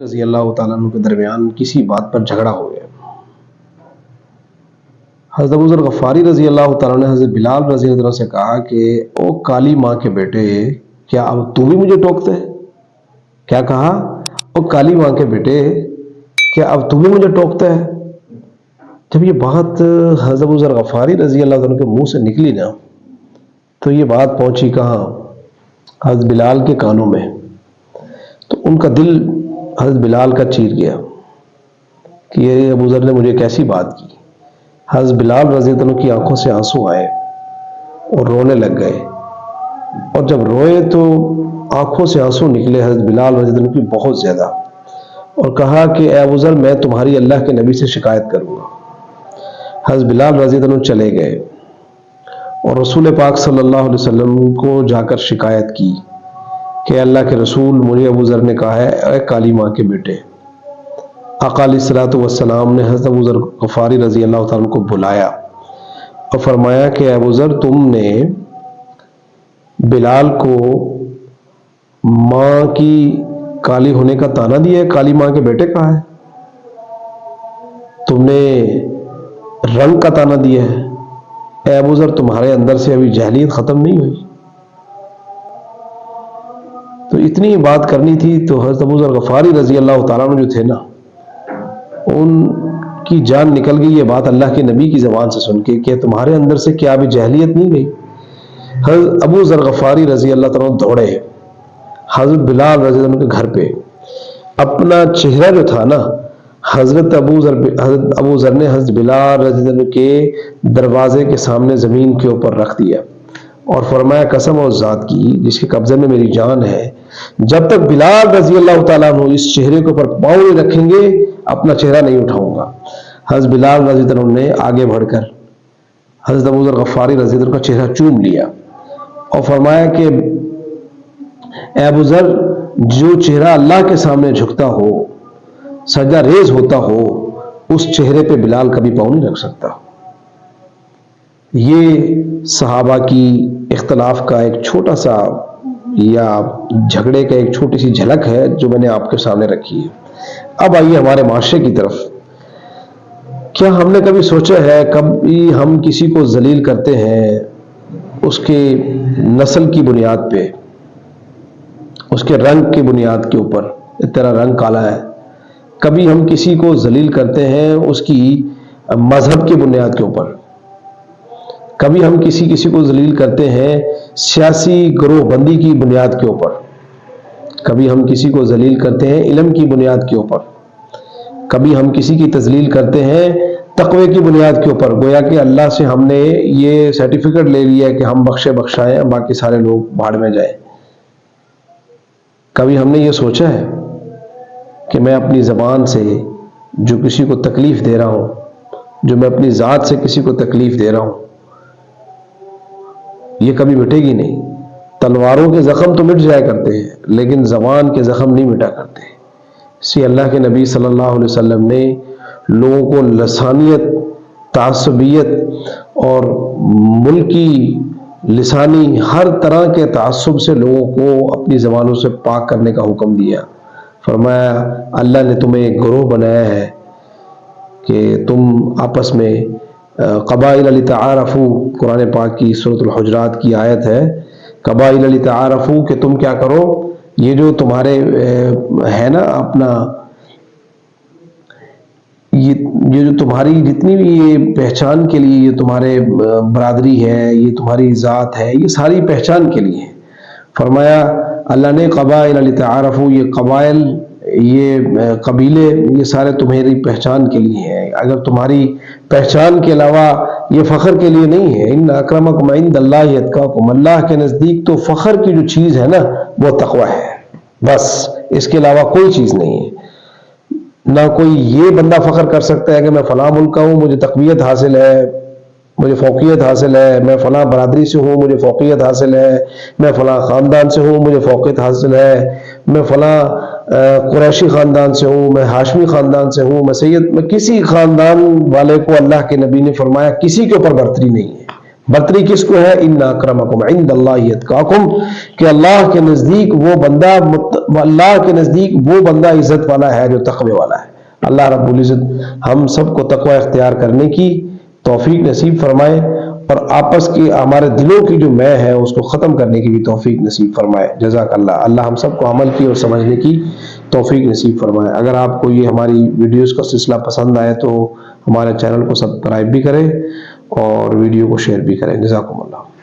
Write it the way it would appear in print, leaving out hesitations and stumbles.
رضی اللہ تعالیٰ عنہ کے درمیان کسی بات پر جھگڑا ہو گیا۔ حضرت ابو ذر غفاری رضی اللہ تعالیٰ نے حضرت بلال رضی اللہ عنہ سے کہا کہ او کالی ماں کے بیٹے، کیا اب تو بھی مجھے ٹوکتے ہے؟ کیا کہا؟ او کالی ماں کے بیٹے، کیا اب تو بھی مجھے ٹوکتا ہے؟ جب یہ بات حضرت ابو ذر غفاری رضی اللہ عنہ کے منہ سے نکلی نا، تو یہ بات پہنچی کہاں؟ حضرت بلال کے کانوں میں۔ تو ان کا دل حضرت بلال کا چیر گیا کہ یہ ابو ذر نے مجھے کیسی بات کی۔ حضرت بلال رضی اللہ عنہ کی آنکھوں سے آنسو آئے اور رونے لگ گئے، اور جب روئے تو آنکھوں سے آنسو نکلے حضرت بلال رضی اللہ عنہ کی بہت زیادہ، اور کہا کہ اے ابو ذر، میں تمہاری اللہ کے نبی سے شکایت کروں گا۔ حضرت بلال رضی اللہ عنہ چلے گئے اور رسول پاک صلی اللہ علیہ وسلم کو جا کر شکایت کی کہ اللہ کے رسول، مجھے ابو ذر نے کہا ہے اے کالی ماں کے بیٹے۔ آقا علیہ الصلوۃ والسلام نے حضرت ابو ذر غفاری رضی اللہ تعالیٰ عنہ کو بلایا اور فرمایا کہ ابو ذر، تم نے بلال کو ماں کی کالی ہونے کا تانا دیا ہے، کالی ماں کے بیٹے کہا ہے، تم نے رنگ کا تانا دیا ہے۔ اے ابو ذر، تمہارے اندر سے ابھی جاہلیت ختم نہیں ہوئی؟ تو اتنی ہی بات کرنی تھی تو حضرت ابو ذر غفاری رضی اللہ تعالیٰ عنہ جو تھے نا، ان کی جان نکل گئی یہ بات اللہ کے نبی کی زبان سے سن کے کہ تمہارے اندر سے کیا ابھی جاہلیت نہیں گئی؟ حضرت ابو ذر غفاری رضی اللہ تعالیٰ عنہ دوڑے حضرت بلال رضی اللہ عنہ کے گھر پہ، اپنا چہرہ جو تھا نا، حضرت ابو ذر نے حضرت بلال رضی اللہ عنہ کے دروازے کے سامنے زمین کے اوپر رکھ دیا اور فرمایا قسم اس ذات کی جس کے قبضے میں میری جان ہے، جب تک بلال رضی اللہ تعالیٰ عنہ اس چہرے کے اوپر پاؤں نہیں رکھیں گے اپنا چہرہ نہیں اٹھاؤں گا۔ حضرت بلال رضی اللہ عنہ نے آگے بڑھ کر حضرت ابو ذر غفاری رضی اللہ عنہ کا چہرہ چوم لیا اور فرمایا کہ اے ابو ذر، جو چہرہ اللہ کے سامنے جھکتا ہو، سجدہ ریز ہوتا ہو، اس چہرے پہ بلال کبھی پاؤں نہیں رکھ سکتا۔ یہ صحابہ کی اختلاف کا ایک چھوٹا سا یا جھگڑے کا ایک چھوٹی سی جھلک ہے جو میں نے آپ کے سامنے رکھی ہے۔ اب آئیے ہمارے معاشرے کی طرف۔ کیا ہم نے کبھی سوچا ہے، کبھی ہم کسی کو ذلیل کرتے ہیں اس کے نسل کی بنیاد پہ، اس کے رنگ کی بنیاد کے اوپر، تیرا رنگ کالا ہے۔ کبھی ہم کسی کو ذلیل کرتے ہیں اس کی مذہب کی بنیاد کے اوپر۔ کبھی ہم کسی کو ذلیل کرتے ہیں سیاسی گروہ بندی کی بنیاد کے اوپر۔ کبھی ہم کسی کو ذلیل کرتے ہیں علم کی بنیاد کے اوپر۔ کبھی ہم کسی کی تذلیل کرتے ہیں تقوی کی بنیاد کے اوپر، گویا کہ اللہ سے ہم نے یہ سرٹیفکیٹ لے لیا ہے کہ ہم بخشے بخشائیں، باقی سارے لوگ بھاڑ میں جائیں۔ کبھی ہم نے یہ سوچا ہے کہ میں اپنی زبان سے جو کسی کو تکلیف دے رہا ہوں، جو میں اپنی ذات سے کسی کو تکلیف دے رہا ہوں، یہ کبھی مٹے گی نہیں۔ تلواروں کے زخم تو مٹ جایا کرتے ہیں لیکن زبان کے زخم نہیں مٹا کرتے۔ اسی اللہ کے نبی صلی اللہ علیہ وسلم نے لوگوں کو لسانیت، تعصبیت اور ملکی لسانی ہر طرح کے تعصب سے لوگوں کو اپنی زبانوں سے پاک کرنے کا حکم دیا۔ فرمایا اللہ نے تمہیں ایک گروہ بنایا ہے کہ تم آپس میں قبائل لتعارفوا، قرآن پاک کی سورۃ الحجرات کی آیت ہے، قبائل لتعارفوا، کہ تم کیا کرو، یہ جو تمہارے ہے نا اپنا یہ جو تمہاری جتنی بھی یہ پہچان کے لیے یہ تمہارے برادری ہے، یہ تمہاری ذات ہے، یہ ساری پہچان کے لیے ہے۔ فرمایا اللہ نے قبائل لتعارفوا، یہ قبائل، یہ قبیلے، یہ سارے تمہاری پہچان کے لیے ہیں۔ اگر تمہاری پہچان کے علاوہ یہ فخر کے لیے نہیں ہے، ان اکرمکم عند اللہ اتقاکم، اللہ کے نزدیک تو فخر کی جو چیز ہے نا وہ تقوی ہے، بس اس کے علاوہ کوئی چیز نہیں ہے۔ نہ کوئی یہ بندہ فخر کر سکتا ہے کہ میں فلاں ملک کا ہوں، مجھے تقویت حاصل ہے، مجھے فوقیت حاصل ہے، میں فلاں برادری سے ہوں، مجھے فوقیت حاصل ہے، میں فلاں خاندان سے ہوں، مجھے فوقیت حاصل ہے، میں فلاں قریشی خاندان سے ہوں، میں ہاشمی خاندان سے ہوں، میں سید، میں کسی خاندان والے کو اللہ کے نبی نے فرمایا کسی کے اوپر برتری نہیں ہے، برتری کس کو ہے؟ ان اکرمکم عند اللہ اتقاکم، کہ اللہ کے نزدیک وہ بندہ عزت والا ہے جو تقوی والا ہے۔ اللہ رب العزت ہم سب کو تقوی اختیار کرنے کی توفیق نصیب فرمائے، اور آپس کی ہمارے دلوں کی جو میں ہے اس کو ختم کرنے کی بھی توفیق نصیب فرمائے۔ جزاک اللہ۔ اللہ ہم سب کو عمل کی اور سمجھنے کی توفیق نصیب فرمائے۔ اگر آپ کو یہ ہماری ویڈیوز کا سلسلہ پسند آئے تو ہمارے چینل کو سبسکرائب بھی کریں اور ویڈیو کو شیئر بھی کریں۔ جزاکم اللہ۔